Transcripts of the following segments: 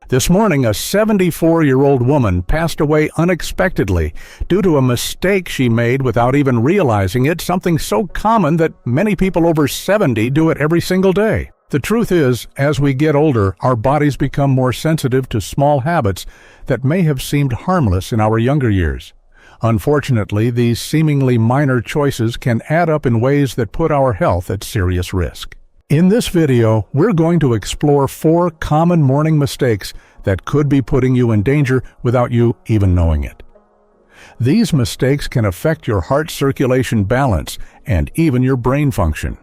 This morning, a 74-year-old woman passed away unexpectedly due to a mistake she made without even realizing it, something so common that many people over 70 do it every single day. The truth is, as we get older, our bodies become more sensitive to small habits that may have seemed harmless in our younger years. Unfortunately, these seemingly minor choices can add up in ways that put our health at serious risk. In this video, we're going to explore 4 common morning mistakes that could be putting you in danger without you even knowing it. These mistakes can affect your heart circulation balance and even your brain function.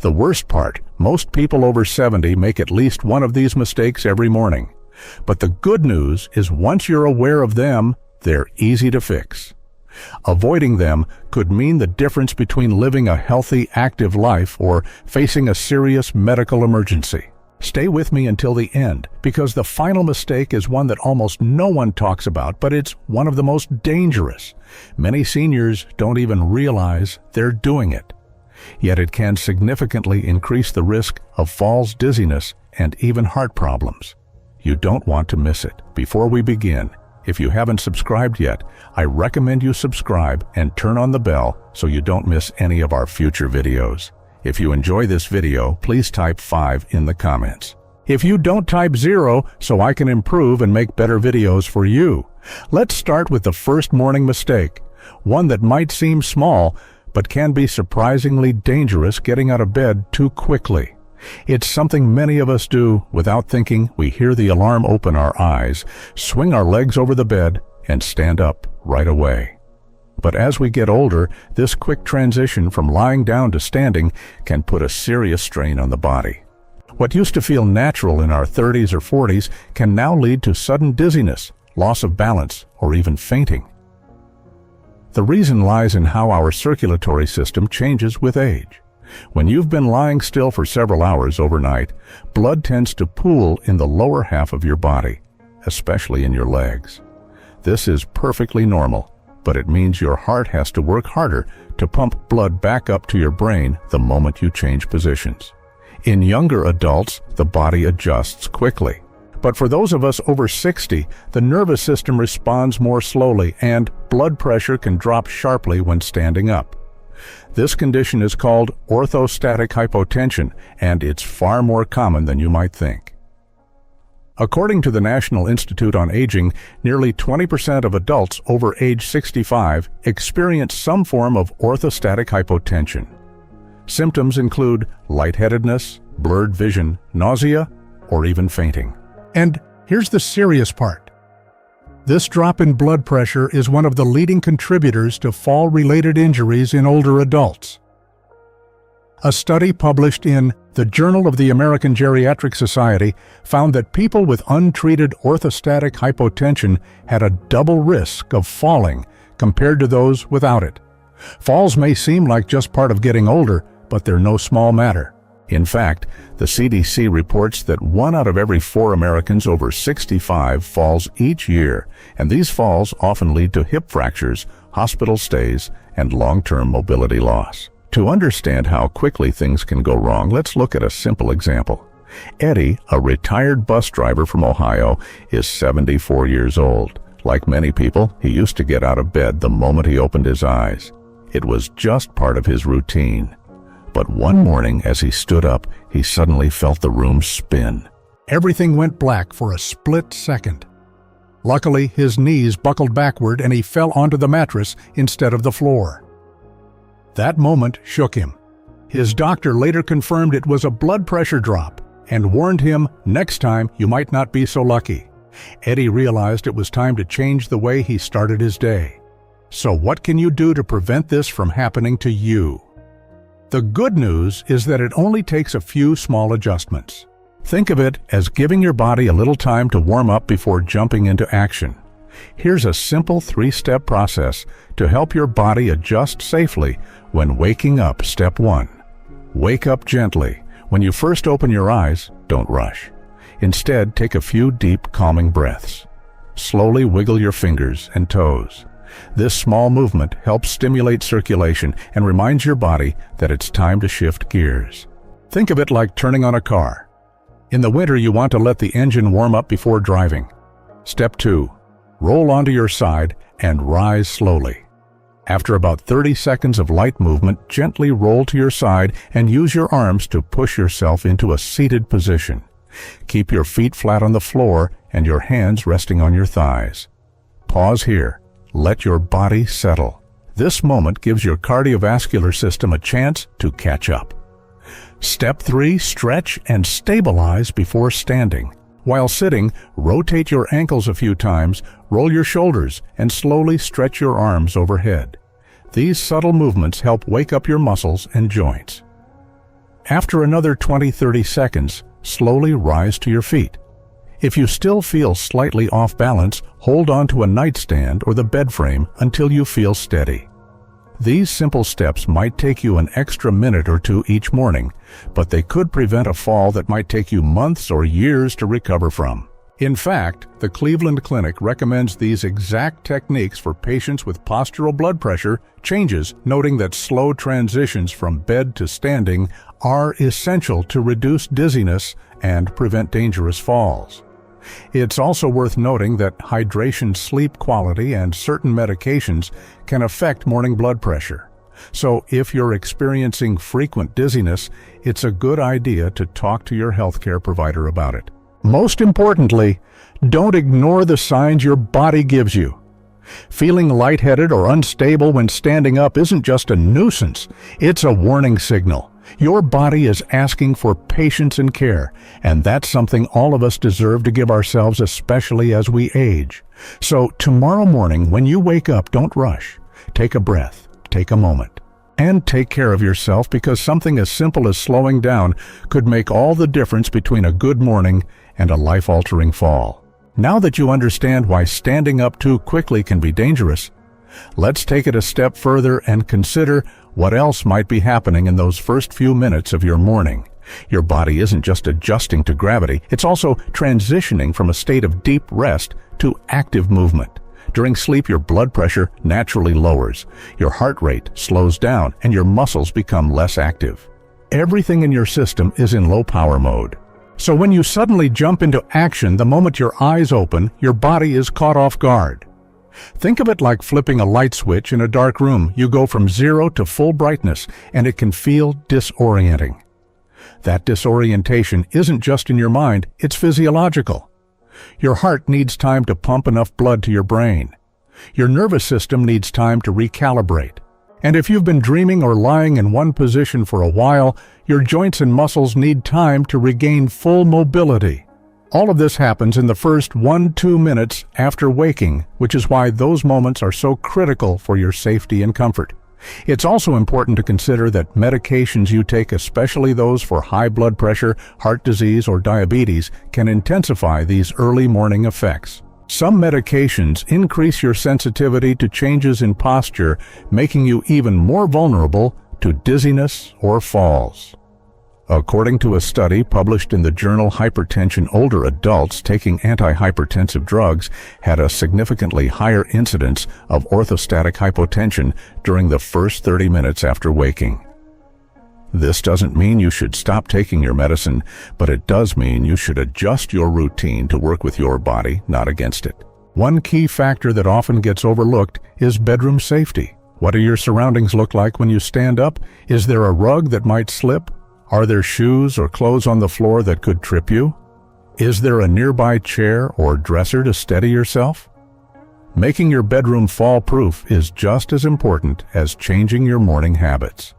The worst part, most people over 70 make at least one of these mistakes every morning. But the good news is once you're aware of them, they're easy to fix. Avoiding them could mean the difference between living a healthy, active life or facing a serious medical emergency. Stay with me until the end, because the final mistake is one that almost no one talks about, but it's one of the most dangerous. Many seniors don't even realize they're doing it. Yet it can significantly increase the risk of falls, dizziness, and even heart problems. You don't want to miss it. Before we begin, if you haven't subscribed yet, I recommend you subscribe and turn on the bell so you don't miss any of our future videos. If you enjoy this video, please type 5 in the comments. If you don't, type 0 so I can improve and make better videos for you. Let's start with the first morning mistake, one that might seem small, but can be surprisingly dangerous: getting out of bed too quickly. It's something many of us do without thinking. We hear the alarm, open our eyes, swing our legs over the bed, and stand up right away. But as we get older, this quick transition from lying down to standing can put a serious strain on the body. What used to feel natural in our 30s or 40s can now lead to sudden dizziness, loss of balance, or even fainting. The reason lies in how our circulatory system changes with age. When you've been lying still for several hours overnight, blood tends to pool in the lower half of your body, especially in your legs. This is perfectly normal, but it means your heart has to work harder to pump blood back up to your brain the moment you change positions. In younger adults, the body adjusts quickly. But for those of us over 60, the nervous system responds more slowly, and blood pressure can drop sharply when standing up. This condition is called orthostatic hypotension, and it's far more common than you might think. According to the National Institute on Aging, nearly 20% of adults over age 65 experience some form of orthostatic hypotension. Symptoms include lightheadedness, blurred vision, nausea, or even fainting. And here's the serious part. This drop in blood pressure is one of the leading contributors to fall-related injuries in older adults. A study published in the Journal of the American Geriatric Society found that people with untreated orthostatic hypotension had a double risk of falling compared to those without it. Falls may seem like just part of getting older, but they're no small matter. In fact, the CDC reports that 1 out of every 4 Americans over 65 falls each year, and these falls often lead to hip fractures, hospital stays, and long-term mobility loss. To understand how quickly things can go wrong, let's look at a simple example. Eddie, a retired bus driver from Ohio, is 74 years old. Like many people, he used to get out of bed the moment he opened his eyes. It was just part of his routine. But one morning, as he stood up, he suddenly felt the room spin. Everything went black for a split second. Luckily, his knees buckled backward and he fell onto the mattress instead of the floor. That moment shook him. His doctor later confirmed it was a blood pressure drop and warned him, next time you might not be so lucky. Eddie realized it was time to change the way he started his day. So what can you do to prevent this from happening to you? The good news is that it only takes a few small adjustments. Think of it as giving your body a little time to warm up before jumping into action. Here's a simple 3-step process to help your body adjust safely when waking up. Step 1. Wake up gently. When you first open your eyes, don't rush. Instead, take a few deep, calming breaths. Slowly wiggle your fingers and toes. This small movement helps stimulate circulation and reminds your body that it's time to shift gears. Think of it like turning on a car. In the winter, you want to let the engine warm up before driving. Step 2. Roll onto your side and rise slowly. After about 30 seconds of light movement, gently roll to your side and use your arms to push yourself into a seated position. Keep your feet flat on the floor and your hands resting on your thighs. Pause here. Let your body settle. This moment gives your cardiovascular system a chance to catch up. Step 3. Stretch and stabilize before standing. While sitting, rotate your ankles a few times, roll your shoulders, and slowly stretch your arms overhead. These subtle movements help wake up your muscles and joints. After another 20-30 seconds, slowly rise to your feet. If you still feel slightly off balance, hold on to a nightstand or the bed frame until you feel steady. These simple steps might take you an extra minute or two each morning, but they could prevent a fall that might take you months or years to recover from. In fact, the Cleveland Clinic recommends these exact techniques for patients with postural blood pressure changes, noting that slow transitions from bed to standing are essential to reduce dizziness and prevent dangerous falls. It's also worth noting that hydration, sleep quality, and certain medications can affect morning blood pressure. So if you're experiencing frequent dizziness, it's a good idea to talk to your healthcare provider about it. Most importantly, don't ignore the signs your body gives you. Feeling lightheaded or unstable when standing up isn't just a nuisance, it's a warning signal. Your body is asking for patience and care, and that's something all of us deserve to give ourselves, especially as we age. So tomorrow morning, when you wake up, don't rush. Take a breath, take a moment, and take care of yourself, because something as simple as slowing down could make all the difference between a good morning and a life-altering fall. Now that you understand why standing up too quickly can be dangerous, let's take it a step further and consider what else might be happening in those first few minutes of your morning. Your body isn't just adjusting to gravity, it's also transitioning from a state of deep rest to active movement. During sleep, your blood pressure naturally lowers, your heart rate slows down, and your muscles become less active. Everything in your system is in low power mode. So when you suddenly jump into action the moment your eyes open, your body is caught off guard. Think of it like flipping a light switch in a dark room. You go from 0 to full brightness, and it can feel disorienting. That disorientation isn't just in your mind, it's physiological. Your heart needs time to pump enough blood to your brain. Your nervous system needs time to recalibrate. And if you've been dreaming or lying in one position for a while, your joints and muscles need time to regain full mobility. All of this happens in the first 1-2 minutes after waking, which is why those moments are so critical for your safety and comfort. It's also important to consider that medications you take, especially those for high blood pressure, heart disease, or diabetes, can intensify these early morning effects. Some medications increase your sensitivity to changes in posture, making you even more vulnerable to dizziness or falls. According to a study published in the journal Hypertension, older adults taking antihypertensive drugs had a significantly higher incidence of orthostatic hypotension during the first 30 minutes after waking. This doesn't mean you should stop taking your medicine, but it does mean you should adjust your routine to work with your body, not against it. One key factor that often gets overlooked is bedroom safety. What do your surroundings look like when you stand up? Is there a rug that might slip? Are there shoes or clothes on the floor that could trip you? Is there a nearby chair or dresser to steady yourself? Making your bedroom fall-proof is just as important as changing your morning habits.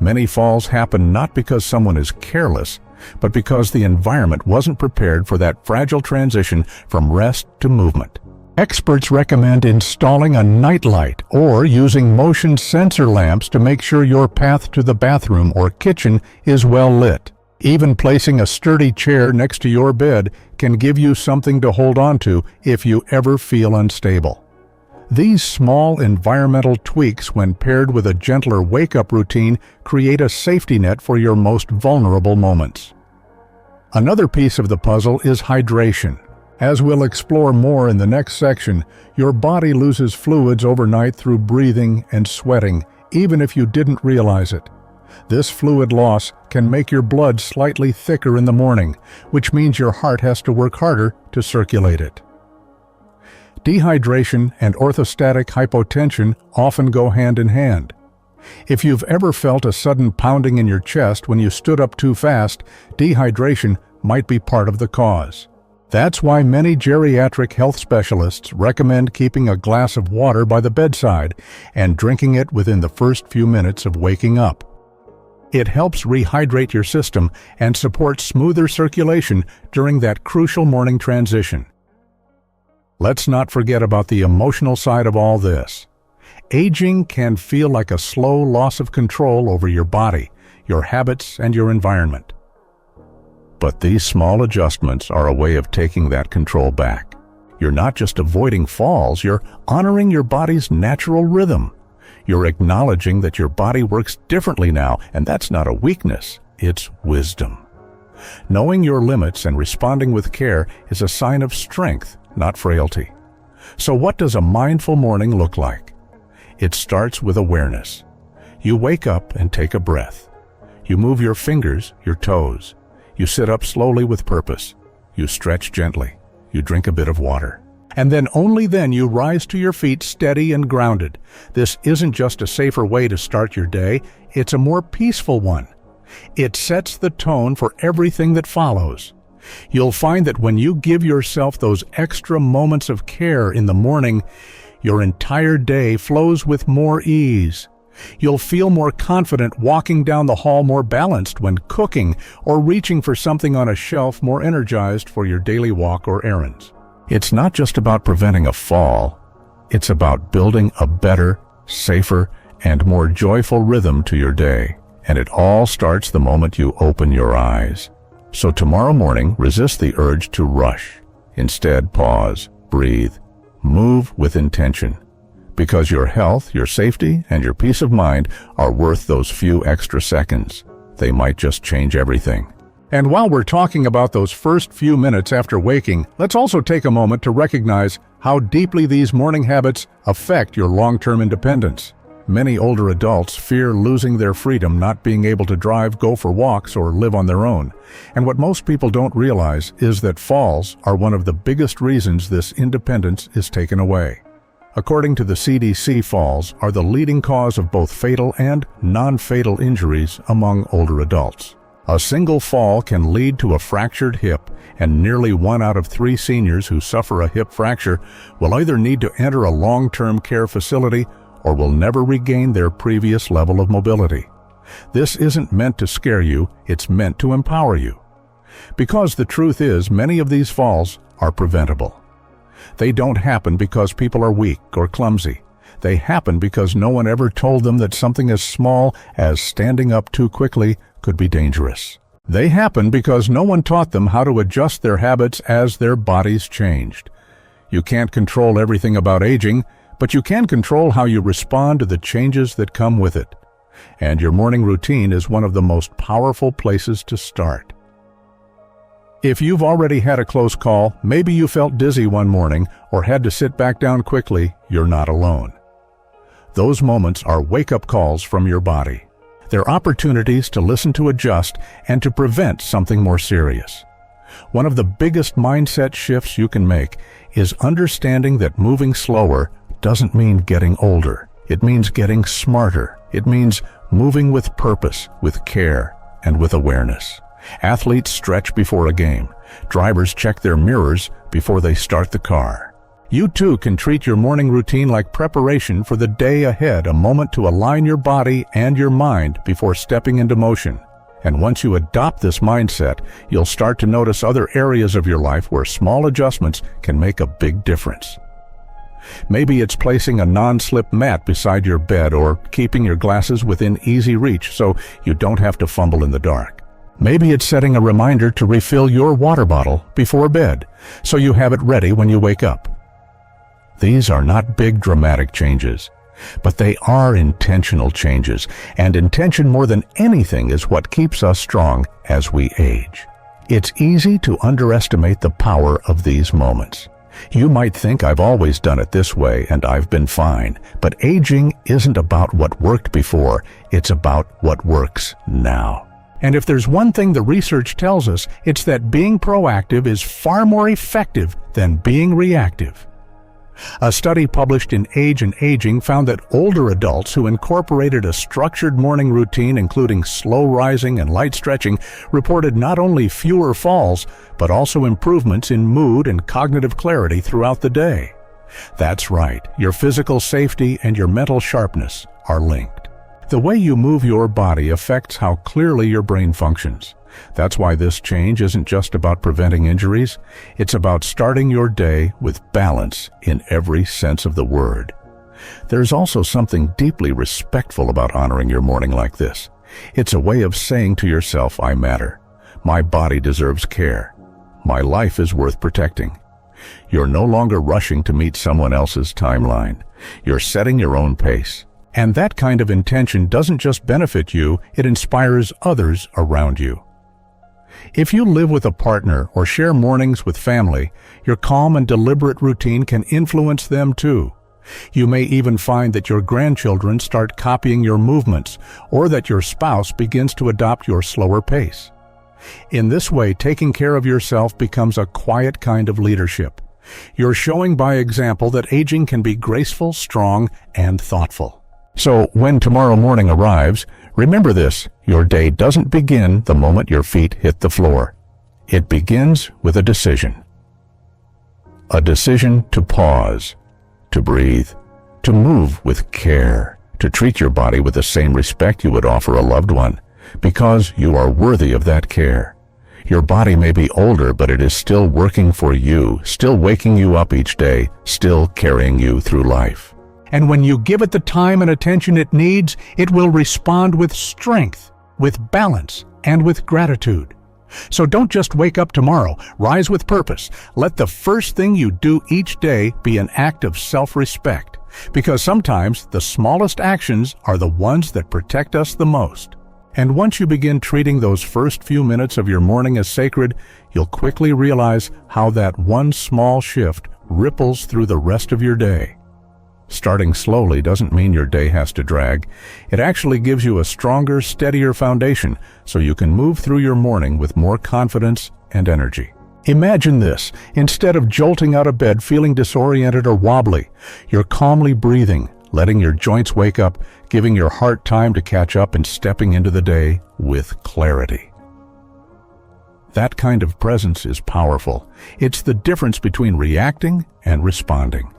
Many falls happen not because someone is careless, but because the environment wasn't prepared for that fragile transition from rest to movement. Experts recommend installing a nightlight or using motion sensor lamps to make sure your path to the bathroom or kitchen is well lit. Even placing a sturdy chair next to your bed can give you something to hold on to if you ever feel unstable. These small environmental tweaks, when paired with a gentler wake-up routine, create a safety net for your most vulnerable moments. Another piece of the puzzle is hydration. As we'll explore more in the next section, your body loses fluids overnight through breathing and sweating, even if you didn't realize it. This fluid loss can make your blood slightly thicker in the morning, which means your heart has to work harder to circulate it. Dehydration and orthostatic hypotension often go hand in hand. If you've ever felt a sudden pounding in your chest when you stood up too fast, dehydration might be part of the cause. That's why many geriatric health specialists recommend keeping a glass of water by the bedside and drinking it within the first few minutes of waking up. It helps rehydrate your system and supports smoother circulation during that crucial morning transition. Let's not forget about the emotional side of all this. Aging can feel like a slow loss of control over your body, your habits, and your environment. But these small adjustments are a way of taking that control back. You're not just avoiding falls, you're honoring your body's natural rhythm. You're acknowledging that your body works differently now, and that's not a weakness, it's wisdom. Knowing your limits and responding with care is a sign of strength, not frailty. So what does a mindful morning look like? It starts with awareness. You wake up and take a breath. You move your fingers, your toes. You sit up slowly with purpose. You stretch gently. You drink a bit of water. And then only then you rise to your feet steady and grounded. This isn't just a safer way to start your day, it's a more peaceful one. It sets the tone for everything that follows. You'll find that when you give yourself those extra moments of care in the morning, your entire day flows with more ease. You'll feel more confident walking down the hall, more balanced when cooking, or reaching for something on a shelf, more energized for your daily walk or errands. It's not just about preventing a fall. It's about building a better, safer, and more joyful rhythm to your day. And it all starts the moment you open your eyes. So tomorrow morning, resist the urge to rush. Instead, pause, breathe, move with intention. Because your health, your safety, and your peace of mind are worth those few extra seconds. They might just change everything. And while we're talking about those first few minutes after waking, let's also take a moment to recognize how deeply these morning habits affect your long-term independence. Many older adults fear losing their freedom, not being able to drive, go for walks, or live on their own. And what most people don't realize is that falls are one of the biggest reasons this independence is taken away. According to the CDC, falls are the leading cause of both fatal and non-fatal injuries among older adults. A single fall can lead to a fractured hip, and nearly 1 out of 3 seniors who suffer a hip fracture will either need to enter a long-term care facility or will never regain their previous level of mobility. This isn't meant to scare you, it's meant to empower you. Because the truth is, many of these falls are preventable. They don't happen because people are weak or clumsy. They happen because no one ever told them that something as small as standing up too quickly could be dangerous. They happen because no one taught them how to adjust their habits as their bodies changed. You can't control everything about aging, but you can control how you respond to the changes that come with it. And your morning routine is one of the most powerful places to start. If you've already had a close call, maybe you felt dizzy one morning or had to sit back down quickly, you're not alone. Those moments are wake-up calls from your body. They're opportunities to listen, to adjust, and to prevent something more serious. One of the biggest mindset shifts you can make is understanding that moving slower doesn't mean getting older. It means getting smarter. It means moving with purpose, with care, and with awareness. Athletes stretch before a game. Drivers check their mirrors before they start the car. You too can treat your morning routine like preparation for the day ahead, a moment to align your body and your mind before stepping into motion. And once you adopt this mindset, you'll start to notice other areas of your life where small adjustments can make a big difference. Maybe it's placing a non-slip mat beside your bed or keeping your glasses within easy reach so you don't have to fumble in the dark. Maybe it's setting a reminder to refill your water bottle before bed so you have it ready when you wake up. These are not big dramatic changes, but they are intentional changes, and intention more than anything is what keeps us strong as we age. It's easy to underestimate the power of these moments. You might think I've always done it this way and I've been fine, but aging isn't about what worked before, it's about what works now. And if there's one thing the research tells us, it's that being proactive is far more effective than being reactive. A study published in Age and Aging found that older adults who incorporated a structured morning routine, including slow rising and light stretching, reported not only fewer falls, but also improvements in mood and cognitive clarity throughout the day. That's right, your physical safety and your mental sharpness are linked. The way you move your body affects how clearly your brain functions. That's why this change isn't just about preventing injuries, it's about starting your day with balance in every sense of the word. There's also something deeply respectful about honoring your morning like this. It's a way of saying to yourself, I matter. My body deserves care. My life is worth protecting. You're no longer rushing to meet someone else's timeline. You're setting your own pace. And that kind of intention doesn't just benefit you, it inspires others around you. If you live with a partner or share mornings with family, your calm and deliberate routine can influence them too. You may even find that your grandchildren start copying your movements, or that your spouse begins to adopt your slower pace. In this way, taking care of yourself becomes a quiet kind of leadership. You're showing by example that aging can be graceful, strong, and thoughtful. So when tomorrow morning arrives, remember this, your day doesn't begin the moment your feet hit the floor. It begins with a decision. A decision to pause, to breathe, to move with care, to treat your body with the same respect you would offer a loved one, because you are worthy of that care. Your body may be older, but it is still working for you, still waking you up each day, still carrying you through life. And when you give it the time and attention it needs, it will respond with strength, with balance, and with gratitude. So don't just wake up tomorrow, rise with purpose. Let the first thing you do each day be an act of self-respect, because sometimes the smallest actions are the ones that protect us the most. And once you begin treating those first few minutes of your morning as sacred, you'll quickly realize how that one small shift ripples through the rest of your day. Starting slowly doesn't mean your day has to drag. It actually gives you a stronger, steadier foundation so you can move through your morning with more confidence and energy. Imagine this. Instead of jolting out of bed feeling disoriented or wobbly, you're calmly breathing, letting your joints wake up, giving your heart time to catch up, and stepping into the day with clarity. That kind of presence is powerful. It's the difference between reacting and responding.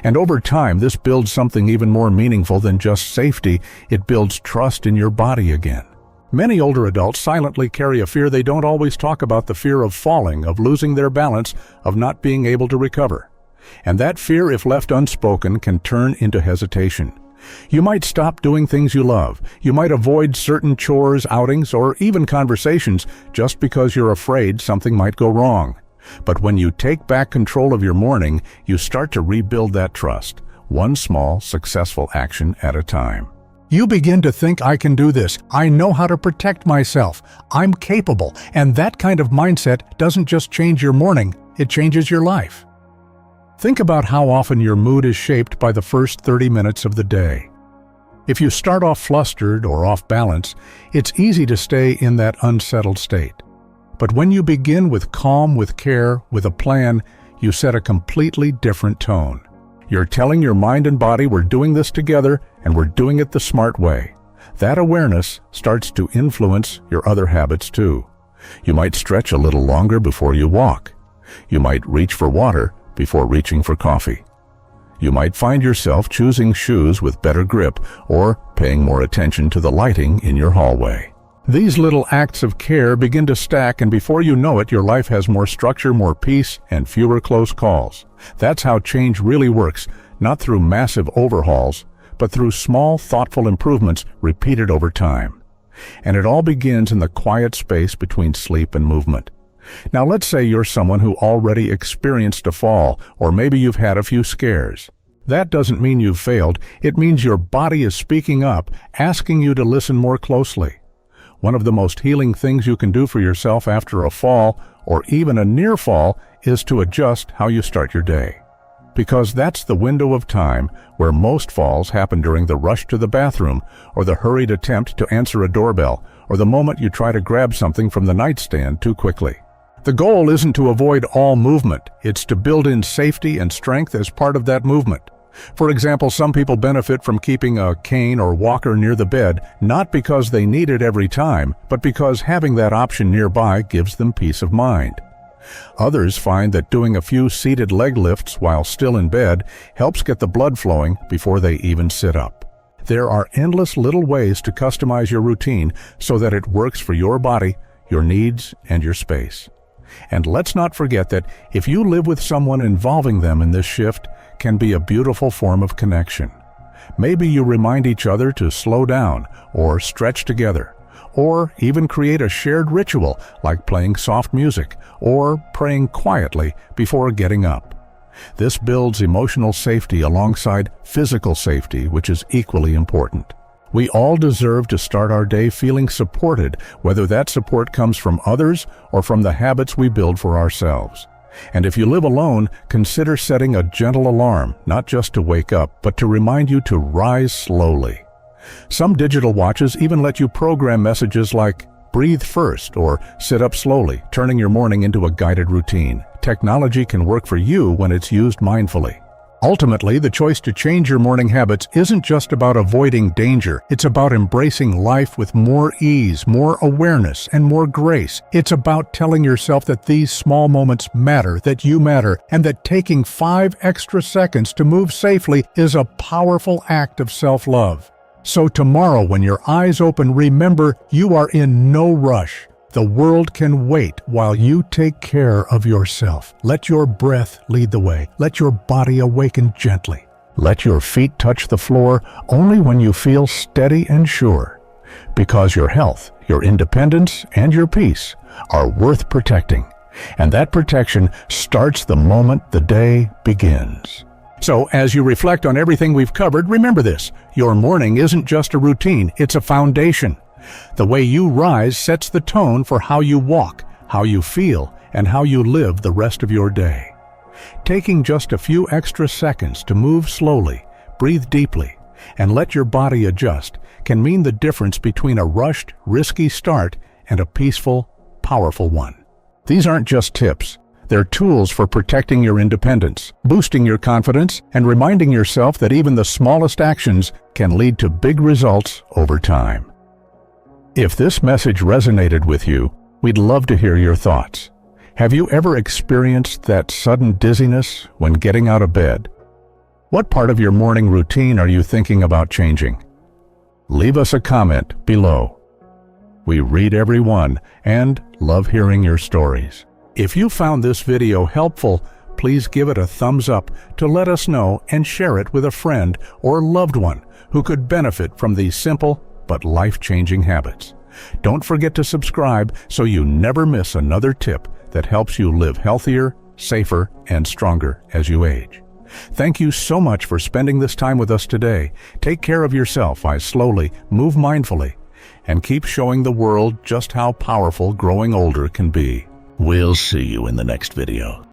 And over time, this builds something even more meaningful than just safety. It builds trust in your body again. Many older adults silently carry a fear they don't always talk about, the fear of falling, of losing their balance, of not being able to recover. And that fear, if left unspoken, can turn into hesitation. You might stop doing things you love. You might avoid certain chores, outings, or even conversations just because you're afraid something might go wrong. But when you take back control of your morning, you start to rebuild that trust, one small, successful action at a time. You begin to think, I can do this. I know how to protect myself. I'm capable. And that kind of mindset doesn't just change your morning, it changes your life. Think about how often your mood is shaped by the first 30 minutes of the day. If you start off flustered or off balance, it's easy to stay in that unsettled state. But when you begin with calm, with care, with a plan, you set a completely different tone. You're telling your mind and body, we're doing this together, and we're doing it the smart way. That awareness starts to influence your other habits too. You might stretch a little longer before you walk. You might reach for water before reaching for coffee. You might find yourself choosing shoes with better grip or paying more attention to the lighting in your hallway. These little acts of care begin to stack, and before you know it, your life has more structure, more peace, and fewer close calls. That's how change really works, not through massive overhauls, but through small, thoughtful improvements repeated over time. And it all begins in the quiet space between sleep and movement. Now let's say you're someone who already experienced a fall, or maybe you've had a few scares. That doesn't mean you've failed. It means your body is speaking up, asking you to listen more closely. One of the most healing things you can do for yourself after a fall, or even a near fall, is to adjust how you start your day. Because that's the window of time where most falls happen during the rush to the bathroom, or the hurried attempt to answer a doorbell, or the moment you try to grab something from the nightstand too quickly. The goal isn't to avoid all movement, it's to build in safety and strength as part of that movement. For example, some people benefit from keeping a cane or walker near the bed, not because they need it every time, but because having that option nearby gives them peace of mind. Others find that doing a few seated leg lifts while still in bed helps get the blood flowing before they even sit up. There are endless little ways to customize your routine so that it works for your body, your needs, and your space. And let's not forget that if you live with someone, involving them in this shift can be a beautiful form of connection. Maybe you remind each other to slow down or stretch together, or even create a shared ritual like playing soft music or praying quietly before getting up. This builds emotional safety alongside physical safety, which is equally important. We all deserve to start our day feeling supported, whether that support comes from others or from the habits we build for ourselves. And if you live alone, consider setting a gentle alarm, not just to wake up, but to remind you to rise slowly. Some digital watches even let you program messages like breathe first or sit up slowly, turning your morning into a guided routine. Technology can work for you when it's used mindfully. Ultimately, the choice to change your morning habits isn't just about avoiding danger. It's about embracing life with more ease, more awareness, and more grace. It's about telling yourself that these small moments matter, that you matter, and that taking 5 extra seconds to move safely is a powerful act of self-love. So tomorrow, when your eyes open, remember you are in no rush. The world can wait while you take care of yourself. Let your breath lead the way. Let your body awaken gently. Let your feet touch the floor only when you feel steady and sure. Because your health, your independence, and your peace are worth protecting. And that protection starts the moment the day begins. So, as you reflect on everything we've covered, remember this: your morning isn't just a routine, it's a foundation. The way you rise sets the tone for how you walk, how you feel, and how you live the rest of your day. Taking just a few extra seconds to move slowly, breathe deeply, and let your body adjust can mean the difference between a rushed, risky start and a peaceful, powerful one. These aren't just tips. They're tools for protecting your independence, boosting your confidence, and reminding yourself that even the smallest actions can lead to big results over time. If this message resonated with you, we'd love to hear your thoughts. Have you ever experienced that sudden dizziness when getting out of bed? What part of your morning routine are you thinking about changing? Leave us a comment below. We read every one and love hearing your stories. If you found this video helpful, please give it a thumbs up to let us know and share it with a friend or loved one who could benefit from these simple but life-changing habits. Don't forget to subscribe so you never miss another tip that helps you live healthier, safer, and stronger as you age. Thank you so much for spending this time with us today. Take care of yourself, rise slowly, move mindfully, and keep showing the world just how powerful growing older can be. We'll see you in the next video.